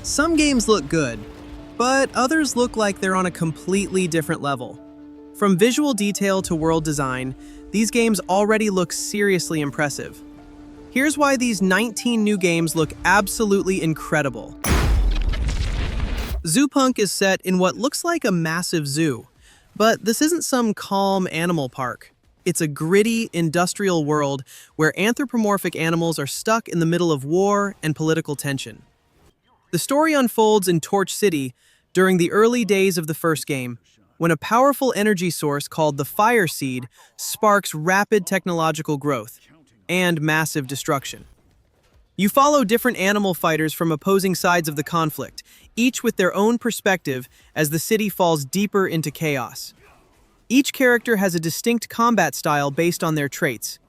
Some games look good, but others look like they're on a completely different level. From visual detail to world design, these games already look seriously impressive. Here's why these 19 new games look absolutely incredible. Zoopunk is set in what looks like a massive zoo, but this isn't some calm animal park. It's a gritty, industrial world where anthropomorphic animals are stuck in the middle of war and political tension. The story unfolds in Torch City during the early days of the first game, when a powerful energy source called the Fire Seed sparks rapid technological growth and massive destruction. You follow different animal fighters from opposing sides of the conflict, each with their own perspective as the city falls deeper into chaos. Each character has a distinct combat style based on their traits.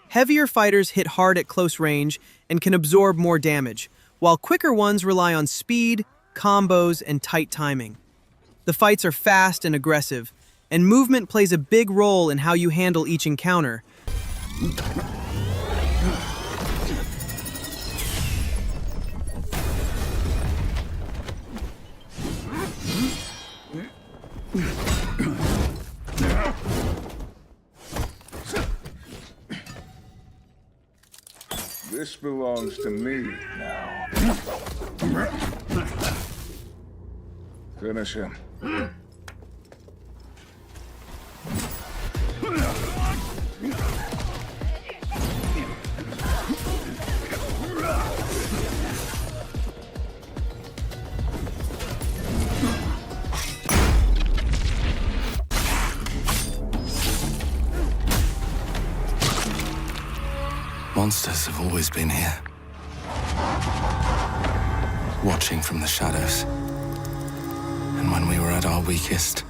Heavier fighters hit hard at close range and can absorb more damage, while quicker ones rely on speed, combos, and tight timing. The fights are fast and aggressive, and movement plays a big role in how you handle each encounter. This belongs to me now. Finish him. Monsters have always been here, watching from the shadows. And when we were at our weakest,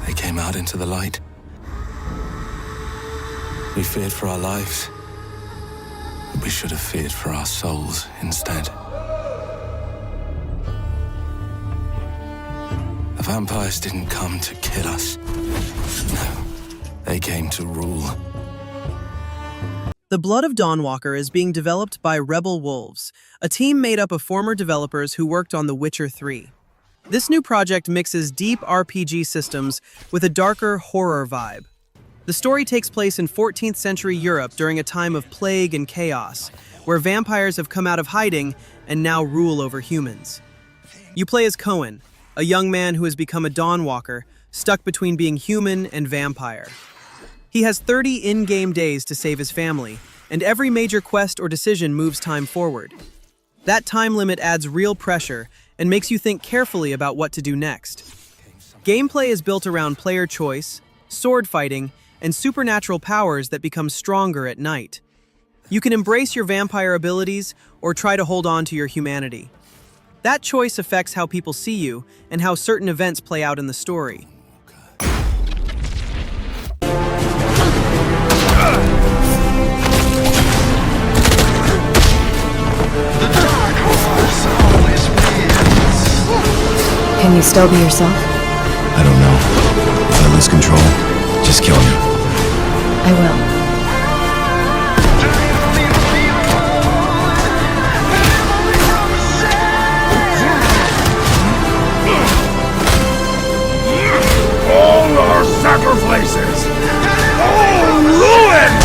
they came out into the light. We feared for our lives, but we should have feared for our souls instead. The vampires didn't come to kill us. No, they came to rule. The Blood of Dawnwalker is being developed by Rebel Wolves, a team made up of former developers who worked on The Witcher 3. This new project mixes deep RPG systems with a darker horror vibe. The story takes place in 14th century Europe during a time of plague and chaos, where vampires have come out of hiding and now rule over humans. You play as Cohen, a young man who has become a Dawnwalker, stuck between being human and vampire. He has 30 in-game days to save his family, and every major quest or decision moves time forward. That time limit adds real pressure and makes you think carefully about what to do next. Gameplay is built around player choice, sword fighting, and supernatural powers that become stronger at night. You can embrace your vampire abilities or try to hold on to your humanity. That choice affects how people see you and how certain events play out in the story. Can you still be yourself? I don't know. If I lose control, just kill me. I will. All our sacrifices! All ruined!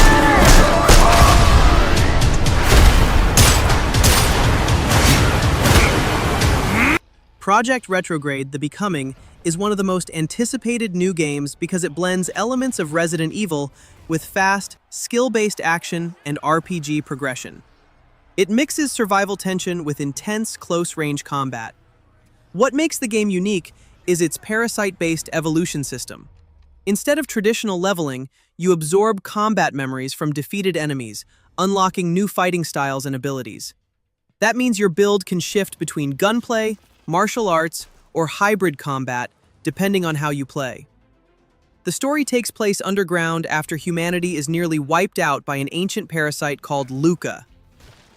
Project Retrograde: The Becoming is one of the most anticipated new games because it blends elements of Resident Evil with fast, skill-based action and RPG progression. It mixes survival tension with intense, close-range combat. What makes the game unique is its parasite-based evolution system. Instead of traditional leveling, you absorb combat memories from defeated enemies, unlocking new fighting styles and abilities. That means your build can shift between gunplay, martial arts, or hybrid combat, depending on how you play. The story takes place underground after humanity is nearly wiped out by an ancient parasite called Luca.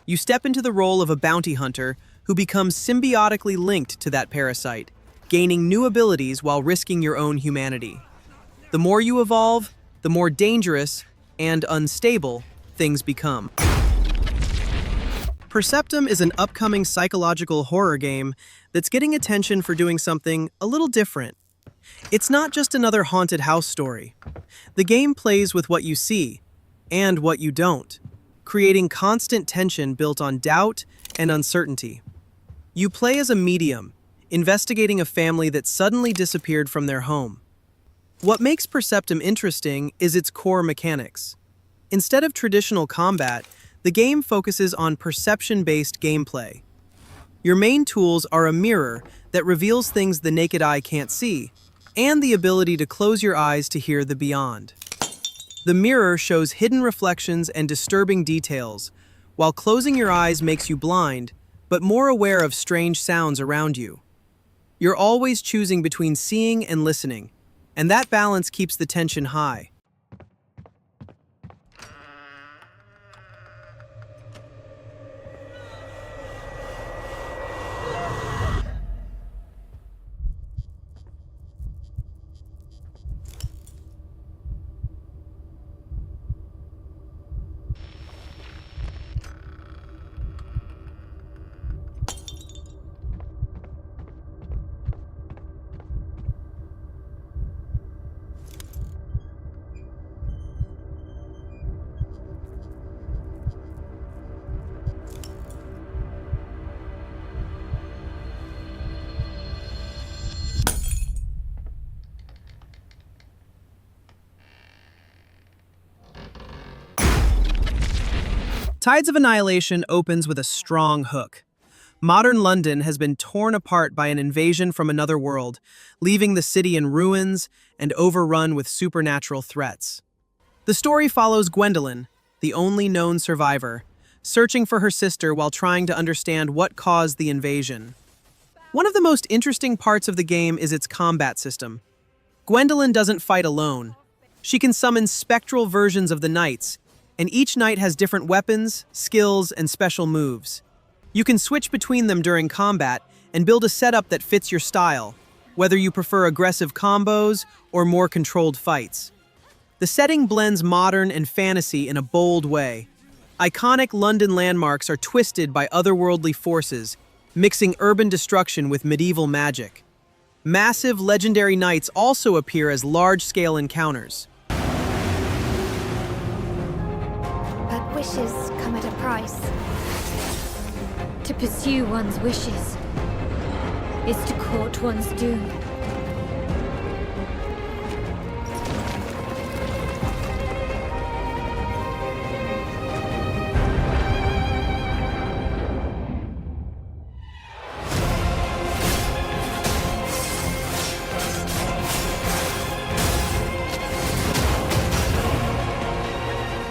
You step into the role of a bounty hunter who becomes symbiotically linked to that parasite, gaining new abilities while risking your own humanity. The more you evolve, the more dangerous and unstable things become. Perceptum is an upcoming psychological horror game that's getting attention for doing something a little different. It's not just another haunted house story. The game plays with what you see and what you don't, creating constant tension built on doubt and uncertainty. You play as a medium, investigating a family that suddenly disappeared from their home. What makes Perceptum interesting is its core mechanics. Instead of traditional combat, the game focuses on perception-based gameplay. Your main tools are a mirror that reveals things the naked eye can't see, and the ability to close your eyes to hear the beyond. The mirror shows hidden reflections and disturbing details, while closing your eyes makes you blind, but more aware of strange sounds around you. You're always choosing between seeing and listening, and that balance keeps the tension high. Tides of Annihilation opens with a strong hook. Modern London has been torn apart by an invasion from another world, leaving the city in ruins and overrun with supernatural threats. The story follows Gwendolyn, the only known survivor, searching for her sister while trying to understand what caused the invasion. One of the most interesting parts of the game is its combat system. Gwendolyn doesn't fight alone. She can summon spectral versions of the knights, and each knight has different weapons, skills, and special moves. You can switch between them during combat and build a setup that fits your style, whether you prefer aggressive combos or more controlled fights. The setting blends modern and fantasy in a bold way. Iconic London landmarks are twisted by otherworldly forces, mixing urban destruction with medieval magic. Massive legendary knights also appear as large-scale encounters. But wishes come at a price. To pursue one's wishes is to court one's doom.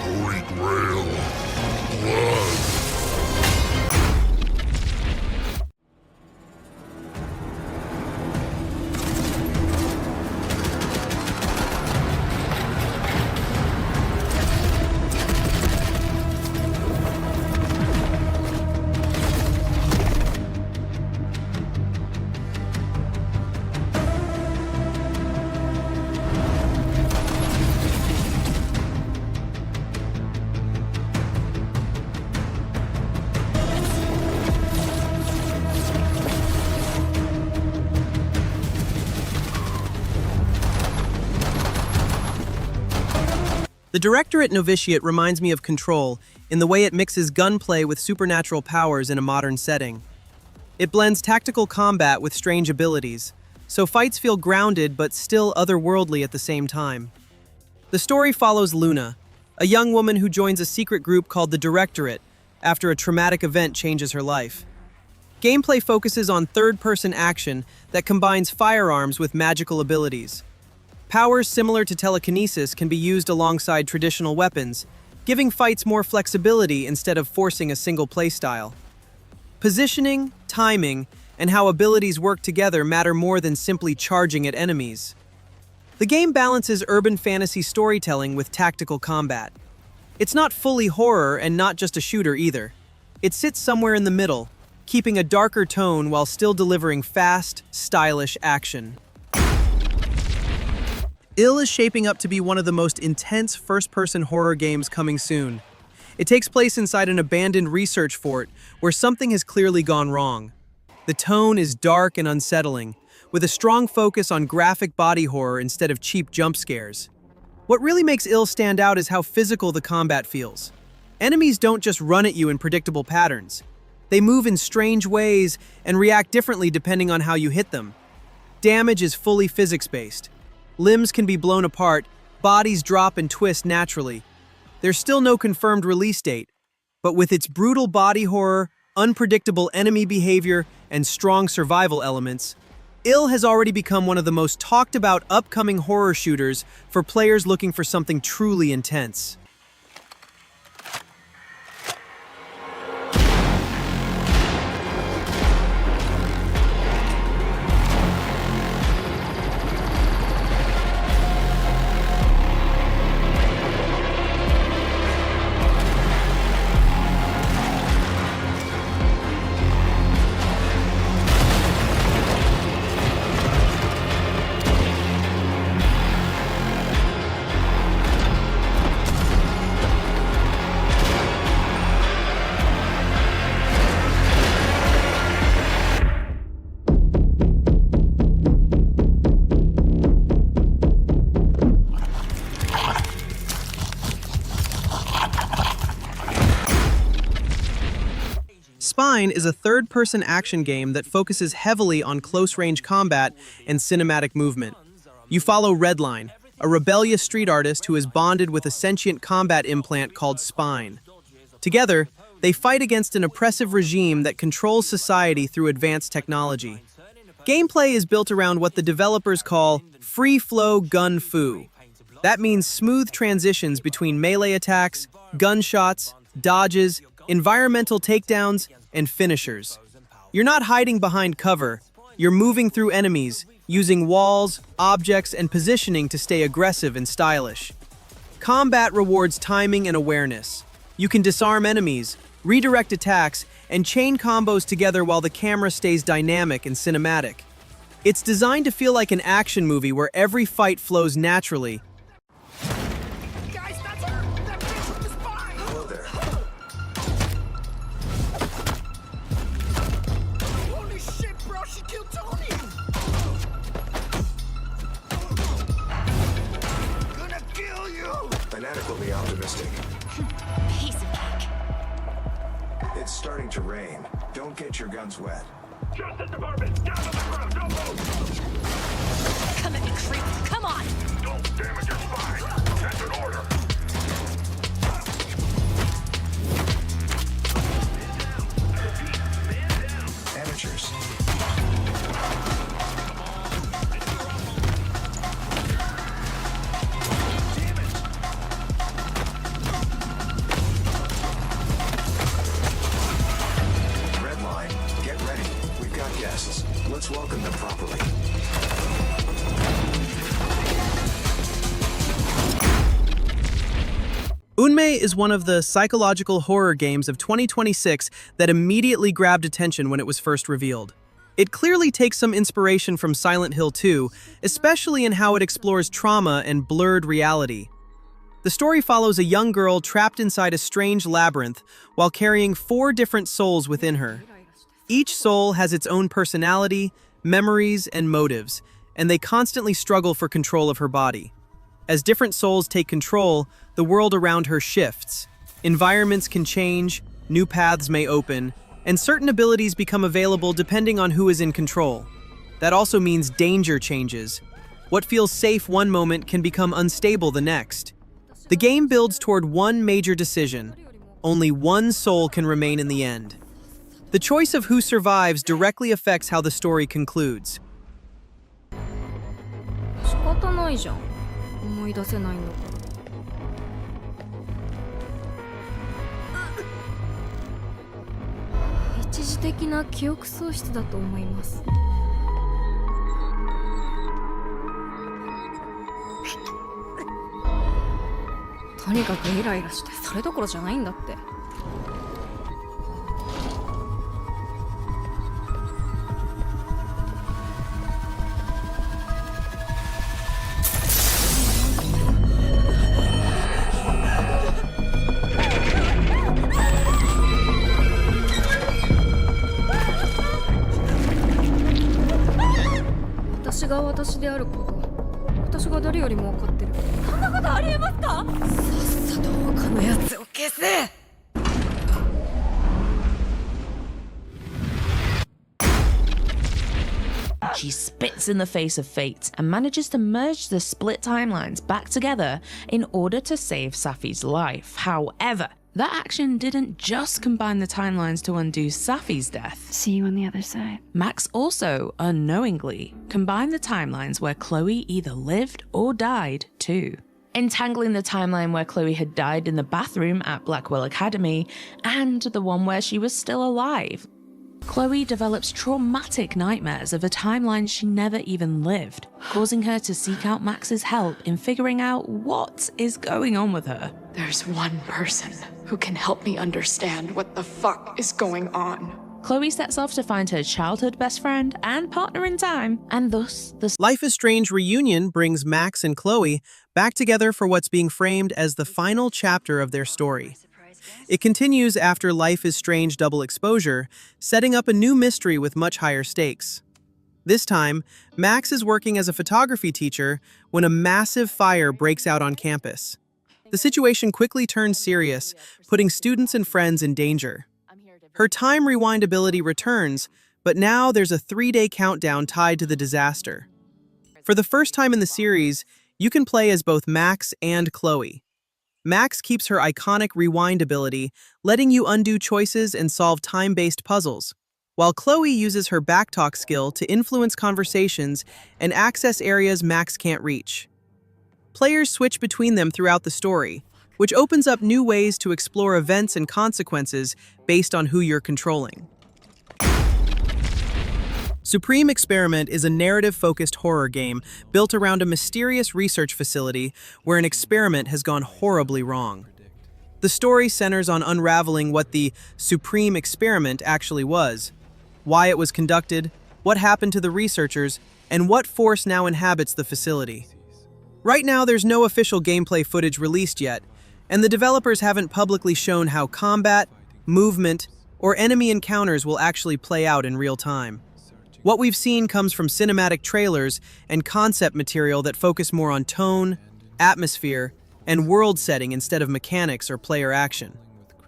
Holy Grail. Blood. The Diretorate Novitiate reminds me of Control in the way it mixes gunplay with supernatural powers in a modern setting. It blends tactical combat with strange abilities, so fights feel grounded but still otherworldly at the same time. The story follows Luna, a young woman who joins a secret group called the Diretorate after a traumatic event changes her life. Gameplay focuses on third-person action that combines firearms with magical abilities. Powers similar to telekinesis can be used alongside traditional weapons, giving fights more flexibility instead of forcing a single playstyle. Positioning, timing, and how abilities work together matter more than simply charging at enemies. The game balances urban fantasy storytelling with tactical combat. It's not fully horror and not just a shooter either. It sits somewhere in the middle, keeping a darker tone while still delivering fast, stylish action. Ill is shaping up to be one of the most intense first-person horror games coming soon. It takes place inside an abandoned research fort where something has clearly gone wrong. The tone is dark and unsettling, with a strong focus on graphic body horror instead of cheap jump scares. What really makes Ill stand out is how physical the combat feels. Enemies don't just run at you in predictable patterns. They move in strange ways and react differently depending on how you hit them. Damage is fully physics-based. Limbs can be blown apart, bodies drop and twist naturally. There's still no confirmed release date, but with its brutal body horror, unpredictable enemy behavior, and strong survival elements, Ill has already become one of the most talked about upcoming horror shooters for players looking for something truly intense. Spine is a third-person action game that focuses heavily on close-range combat and cinematic movement. You follow Redline, a rebellious street artist who is bonded with a sentient combat implant called Spine. Together, they fight against an oppressive regime that controls society through advanced technology. Gameplay is built around what the developers call free-flow gun fu. That means smooth transitions between melee attacks, gunshots, dodges, environmental takedowns, and finishers. You're not hiding behind cover, you're moving through enemies, using walls, objects, and positioning to stay aggressive and stylish. Combat rewards timing and awareness. You can disarm enemies, redirect attacks, and chain combos together while the camera stays dynamic and cinematic. It's designed to feel like an action movie where every fight flows naturally. Guys, that's her! That bitch with the spine! Hello there. Holy shit, bro, she killed Tony! Gonna kill you! Fanatically optimistic. Piece of cake. It's starting to rain. Don't get your guns wet. Justice Department, down on the ground, don't move! Come at me, creep. Come on! Don't damage your spine! That's an order! Amateurs. Red line, get ready. We've got guests. Let's welcome them properly. UNMe is one of the psychological horror games of 2026 that immediately grabbed attention when it was first revealed. It clearly takes some inspiration from Silent Hill 2, especially in how it explores trauma and blurred reality. The story follows a young girl trapped inside a strange labyrinth while carrying 4 different souls within her. Each soul has its own personality, memories, and motives, and they constantly struggle for control of her body. As different souls take control, the world around her shifts. Environments can change, new paths may open, and certain abilities become available depending on who is in control. That also means danger changes. What feels safe one moment can become unstable the next. The game builds toward one major decision. Only one soul can remain in the end. The choice of who survives directly affects how the story concludes. 仕方ないじゃん。思い出せないんだから。一時的な記憶喪失だと思います。とにかくイライラしてそれどころじゃないんだって。が私であること私が誰よりも分かってる。そんなことありえますか？さっさと他のやつを消せ。She spits in the face of fate and manages to merge the split timelines back together in order to save Safi's life. However, that action didn't just combine the timelines to undo Safi's death. See you on the other side. Max also, unknowingly, combined the timelines where Chloe either lived or died too, entangling the timeline where Chloe had died in the bathroom at Blackwell Academy and the one where she was still alive. Chloe develops traumatic nightmares of a timeline she never even lived, causing her to seek out Max's help in figuring out what is going on with her. There's one person who can help me understand what the fuck is going on. Chloe sets off to find her childhood best friend and partner in time, and thus the Life is Strange reunion brings Max and Chloe back together for what's being framed as the final chapter of their story. It continues after Life is Strange Double Exposure, setting up a new mystery with much higher stakes. This time, Max is working as a photography teacher when a massive fire breaks out on campus. The situation quickly turns serious, putting students and friends in danger. Her time rewind ability returns, but now there's a 3-day countdown tied to the disaster. For the first time in the series, you can play as both Max and Chloe. Max keeps her iconic rewind ability, letting you undo choices and solve time-based puzzles, while Chloe uses her backtalk skill to influence conversations and access areas Max can't reach. Players switch between them throughout the story, which opens up new ways to explore events and consequences based on who you're controlling. Supreme Experiment is a narrative-focused horror game built around a mysterious research facility where an experiment has gone horribly wrong. The story centers on unraveling what the Supreme Experiment actually was, why it was conducted, what happened to the researchers, and what force now inhabits the facility. Right now, there's no official gameplay footage released yet, and the developers haven't publicly shown how combat, movement, or enemy encounters will actually play out in real time. What we've seen comes from cinematic trailers and concept material that focus more on tone, atmosphere, and world setting instead of mechanics or player action.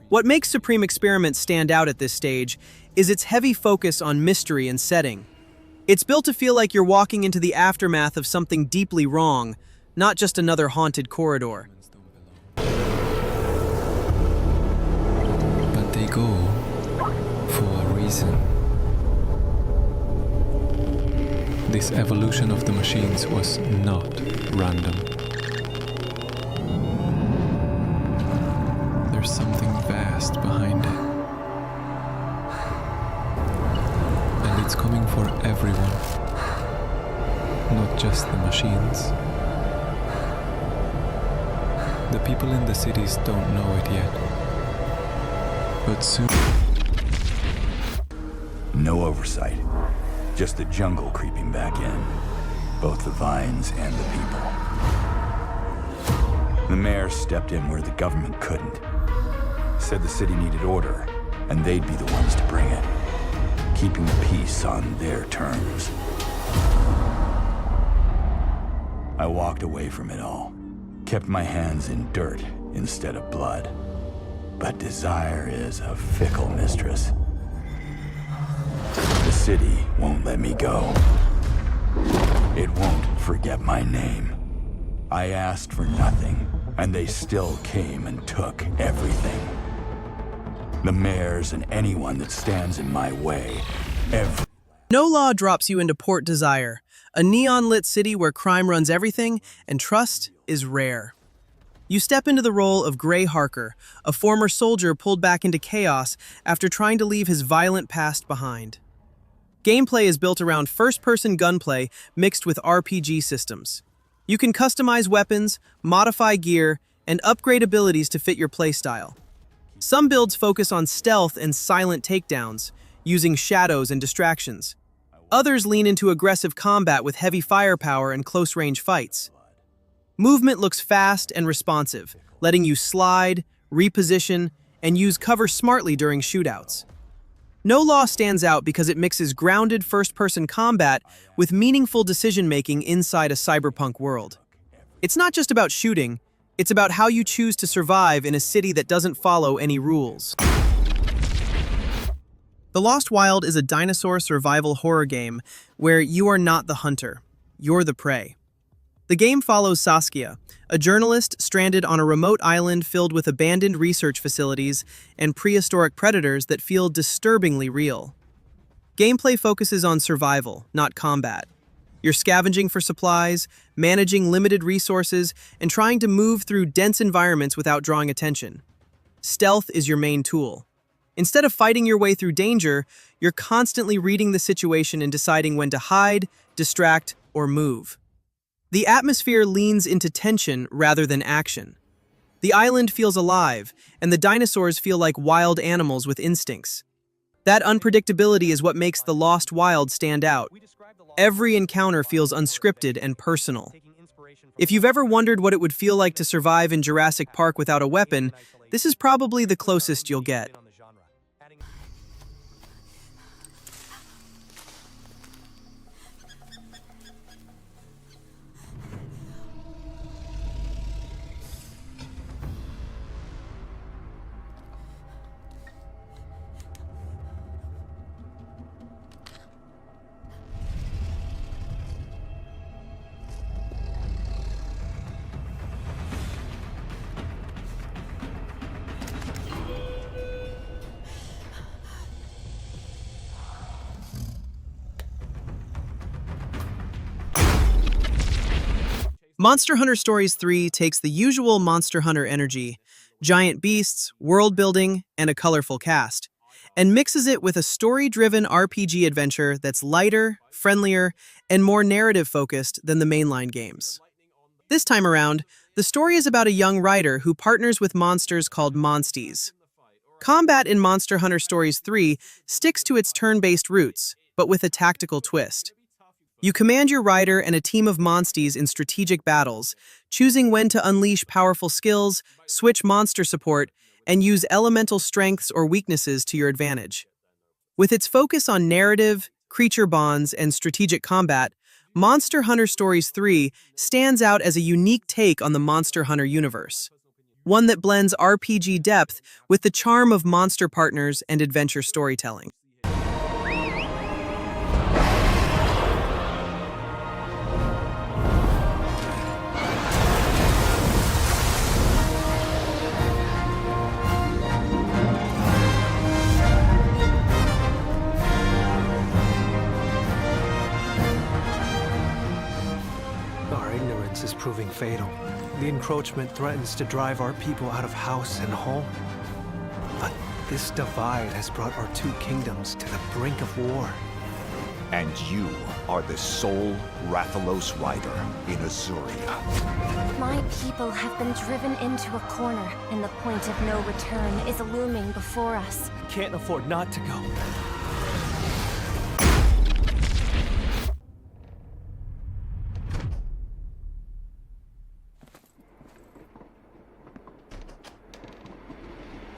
What makes Supreme Experiment stand out at this stage is its heavy focus on mystery and setting. It's built to feel like you're walking into the aftermath of something deeply wrong, not just another haunted corridor. But they go for a reason. This evolution of the machines was not random. There's something vast behind it. And it's coming for everyone, not just the machines. The people in the cities don't know it yet, but soon... No oversight. Just the jungle creeping back in. Both the vines and the people. The mayor stepped in where the government couldn't. Said the city needed order, and they'd be the ones to bring it. Keeping the peace on their terms. I walked away from it all. Kept my hands in dirt instead of blood. But desire is a fickle mistress. The city won't let me go. It won't forget my name. I asked for nothing, and they still came and took everything. The mayors and anyone that stands in my way. No Law drops you into Port Desire, a neon-lit city where crime runs everything and trust is rare. You step into the role of Gray Harker, a former soldier pulled back into chaos after trying to leave his violent past behind. Gameplay is built around first-person gunplay mixed with RPG systems. You can customize weapons, modify gear, and upgrade abilities to fit your playstyle. Some builds focus on stealth and silent takedowns, using shadows and distractions. Others lean into aggressive combat with heavy firepower and close-range fights. Movement looks fast and responsive, letting you slide, reposition, and use cover smartly during shootouts. No Law stands out because it mixes grounded first-person combat with meaningful decision-making inside a cyberpunk world. It's not just about shooting, it's about how you choose to survive in a city that doesn't follow any rules. The Lost Wild is a dinosaur survival horror game where you are not the hunter, you're the prey. The game follows Saskia, a journalist stranded on a remote island filled with abandoned research facilities and prehistoric predators that feel disturbingly real. Gameplay focuses on survival, not combat. You're scavenging for supplies, managing limited resources, and trying to move through dense environments without drawing attention. Stealth is your main tool. Instead of fighting your way through danger, you're constantly reading the situation and deciding when to hide, distract, or move. The atmosphere leans into tension rather than action. The island feels alive, and the dinosaurs feel like wild animals with instincts. That unpredictability is what makes the Lost Wild stand out. Every encounter feels unscripted and personal. If you've ever wondered what it would feel like to survive in Jurassic Park without a weapon, this is probably the closest you'll get. Monster Hunter Stories 3 takes the usual Monster Hunter energy, giant beasts, world building, and a colorful cast, and mixes it with a story-driven RPG adventure that's lighter, friendlier, and more narrative-focused than the mainline games. This time around, the story is about a young writer who partners with monsters called monsties. Combat in Monster Hunter Stories 3 sticks to its turn-based roots, but with a tactical twist. You command your rider and a team of monsties in strategic battles, choosing when to unleash powerful skills, switch monster support, and use elemental strengths or weaknesses to your advantage. With its focus on narrative, creature bonds, and strategic combat, Monster Hunter Stories 3 stands out as a unique take on the Monster Hunter universe. One that blends RPG depth with the charm of monster partners and adventure storytelling. Is proving fatal. The encroachment threatens to drive our people out of house and home. But this divide has brought our two kingdoms to the brink of war. And you are the sole Rathalos rider in Azuria. My people have been driven into a corner, and the point of no return is looming before us. Can't afford not to go.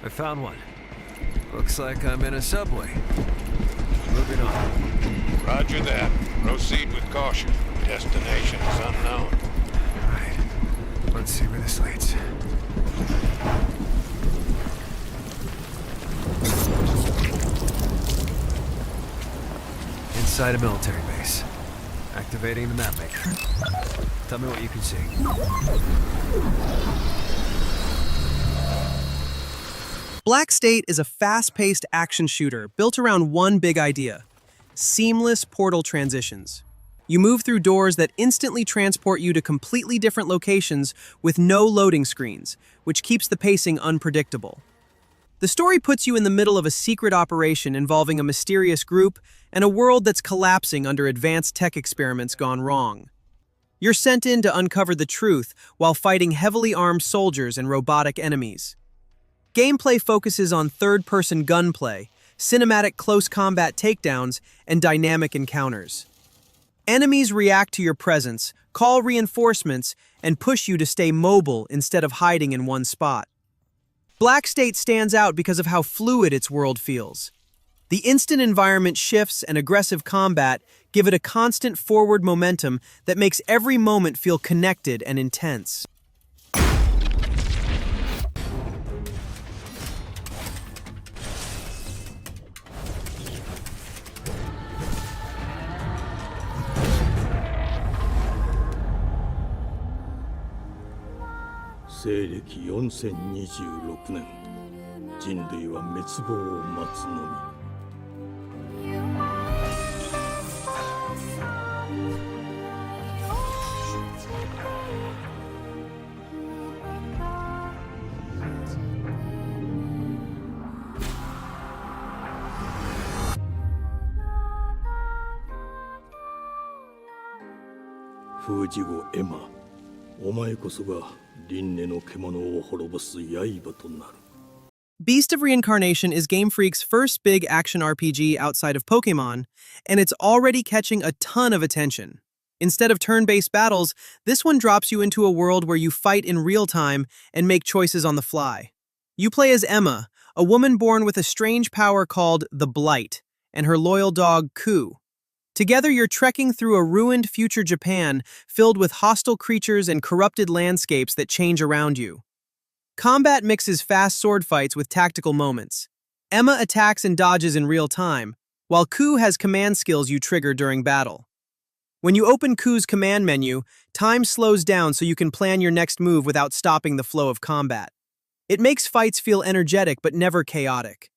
I found one. Looks like I'm in a subway. Moving on. Roger that. Proceed with caution. Destination is unknown. Alright. Let's see where this leads. Inside a military base. Activating the map maker. Tell me what you can see. Black State is a fast-paced action shooter built around one big idea: seamless portal transitions. You move through doors that instantly transport you to completely different locations with no loading screens, which keeps the pacing unpredictable. The story puts you in the middle of a secret operation involving a mysterious group and a world that's collapsing under advanced tech experiments gone wrong. You're sent in to uncover the truth while fighting heavily armed soldiers and robotic enemies. Gameplay focuses on third-person gunplay, cinematic close combat takedowns, and dynamic encounters. Enemies react to your presence, call reinforcements, and push you to stay mobile instead of hiding in one spot. Black State stands out because of how fluid its world feels. The instant environment shifts and aggressive combat give it a constant forward momentum that makes every moment feel connected and intense. Beast of Reincarnation is Game Freak's first big action RPG outside of Pokémon, and it's already catching a ton of attention. Instead of turn-based battles, this one drops you into a world where you fight in real time and make choices on the fly. You play as Emma, a woman born with a strange power called the Blight, and her loyal dog, Ku. Together, you're trekking through a ruined future Japan filled with hostile creatures and corrupted landscapes that change around you. Combat mixes fast sword fights with tactical moments. Emma attacks and dodges in real time, while Ku has command skills you trigger during battle. When you open Ku's command menu, time slows down so you can plan your next move without stopping the flow of combat. It makes fights feel energetic but never chaotic.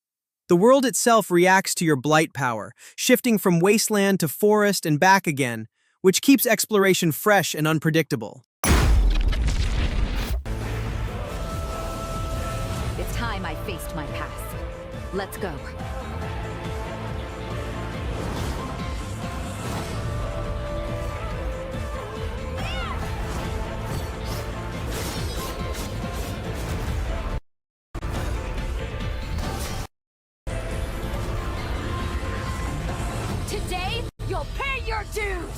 The world itself reacts to your blight power, shifting from wasteland to forest and back again, which keeps exploration fresh and unpredictable. It's time I faced my past. Let's go. Today, you'll pay your dues!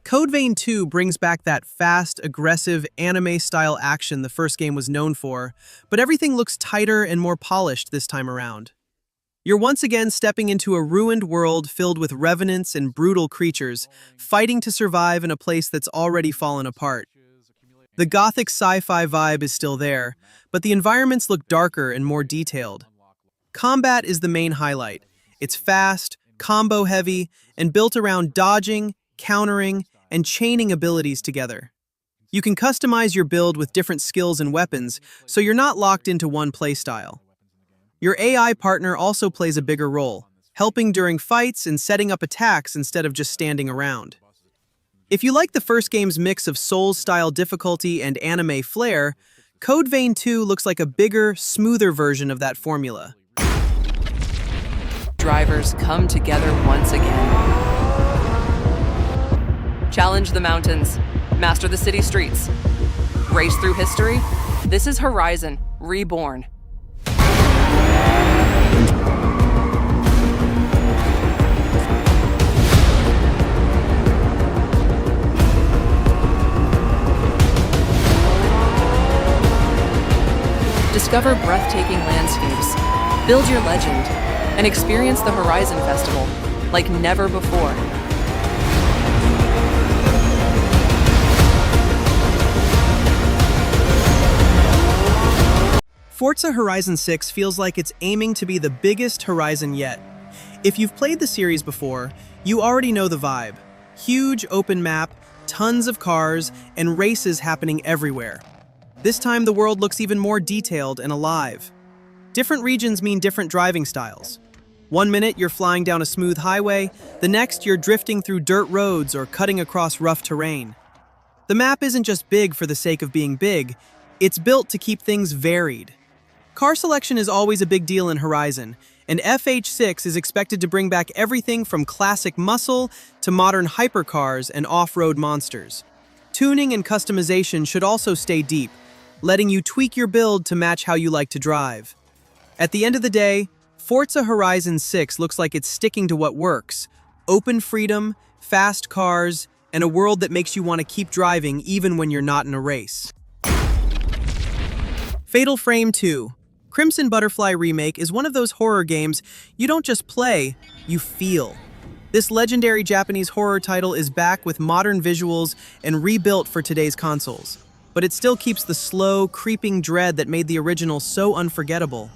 Code Vein 2 brings back that fast, aggressive, anime-style action the first game was known for, but everything looks tighter and more polished this time around. You're once again stepping into a ruined world filled with revenants and brutal creatures, fighting to survive in a place that's already fallen apart. The gothic sci-fi vibe is still there, but the environments look darker and more detailed. Combat is the main highlight. It's fast, combo-heavy, and built around dodging, countering, and chaining abilities together. You can customize your build with different skills and weapons, so you're not locked into one playstyle. Your AI partner also plays a bigger role, helping during fights and setting up attacks instead of just standing around. If you like the first game's mix of Souls-style difficulty and anime flair, Code Vein 2 looks like a bigger, smoother version of that formula. Drivers come together once again. Challenge the mountains, master the city streets, race through history. This is Horizon, Reborn. Discover breathtaking landscapes, build your legend, and experience the Horizon Festival like never before. Forza Horizon 6 feels like it's aiming to be the biggest Horizon yet. If you've played the series before, you already know the vibe. Huge open map, tons of cars, and races happening everywhere. This time the world looks even more detailed and alive. Different regions mean different driving styles. One minute you're flying down a smooth highway, the next you're drifting through dirt roads or cutting across rough terrain. The map isn't just big for the sake of being big, it's built to keep things varied. Car selection is always a big deal in Horizon, and FH6 is expected to bring back everything from classic muscle to modern hypercars and off-road monsters. Tuning and customization should also stay deep, letting you tweak your build to match how you like to drive. At the end of the day, Forza Horizon 6 looks like it's sticking to what works. Open freedom, fast cars, and a world that makes you want to keep driving even when you're not in a race. Fatal Frame 2. Crimson Butterfly Remake is one of those horror games you don't just play, you feel. This legendary Japanese horror title is back with modern visuals and rebuilt for today's consoles. But it still keeps the slow, creeping dread that made the original so unforgettable.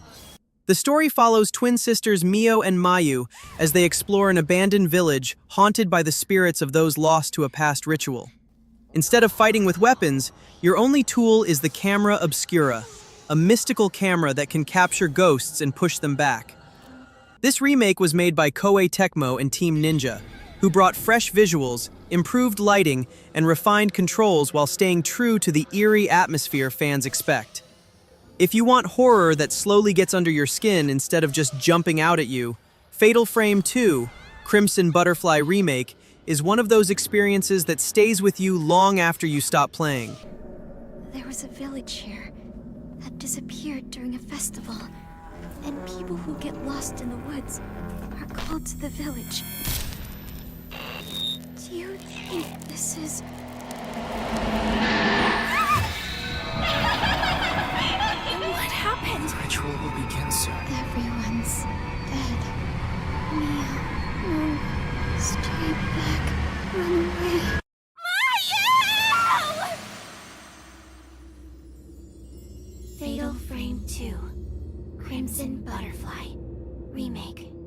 The story follows twin sisters Mio and Mayu as they explore an abandoned village haunted by the spirits of those lost to a past ritual. Instead of fighting with weapons, your only tool is the camera obscura, a mystical camera that can capture ghosts and push them back. This remake was made by Koei Tecmo and Team Ninja, who brought fresh visuals, improved lighting, and refined controls while staying true to the eerie atmosphere fans expect. If you want horror that slowly gets under your skin instead of just jumping out at you, Fatal Frame 2, Crimson Butterfly Remake, is one of those experiences that stays with you long after you stop playing. There was a village here that disappeared during a festival, and people who get lost in the woods are called to the village. Do you think this is... What happened? The ritual will begin soon. Everyone's dead. Mia, no. Stay back. Run away. Fatal Frame 2. Crimson Butterfly Remake.